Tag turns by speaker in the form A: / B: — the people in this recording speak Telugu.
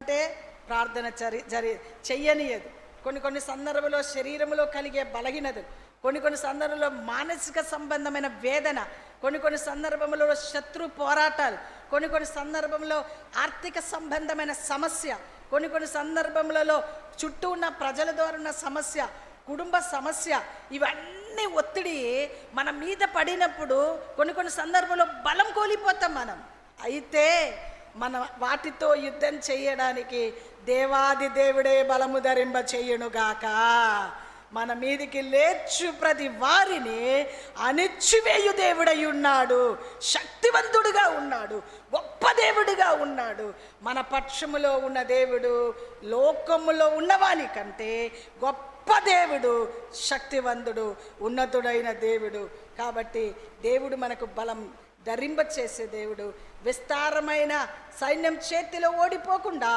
A: అంటే ప్రార్థన చెయ్యనియదు. కొన్ని సందర్భంలో శరీరంలో కలిగే బలహీనతలు, కొన్ని సందర్భంలో మానసిక సంబంధమైన వేదన, కొన్ని సందర్భంలో శత్రు పోరాటాలు, కొన్ని సందర్భంలో ఆర్థిక సంబంధమైన సమస్య, కొన్ని సందర్భములలో చుట్టూ ఉన్న ప్రజల ద్వారా ఉన్న సమస్య, కుటుంబ సమస్య, ఇవన్నీ ఒత్తిడి మన మీద పడినప్పుడు కొన్ని సందర్భంలో బలం కోల్పోతాం మనం. అయితే మన వాటితో యుద్ధం చేయడానికి దేవాది దేవుడే బలము ధరింప చేయునుగాక. మన మీదికి లేచు ప్రతి వారిని అణిచివేయు దేవుడై ఉన్నాడు, శక్తివంతుడుగా ఉన్నాడు, గొప్ప దేవుడుగా ఉన్నాడు. మన పక్షములో ఉన్న దేవుడు లోకములో ఉన్నవాని కంటే గొప్ప దేవుడు, శక్తివంతుడు, ఉన్నతుడైన దేవుడు. కాబట్టి దేవుడు మనకు బలం ధరింప చేసే దేవుడు. విస్తారమైన సైన్యం చేతిలో ఓడిపోకుండా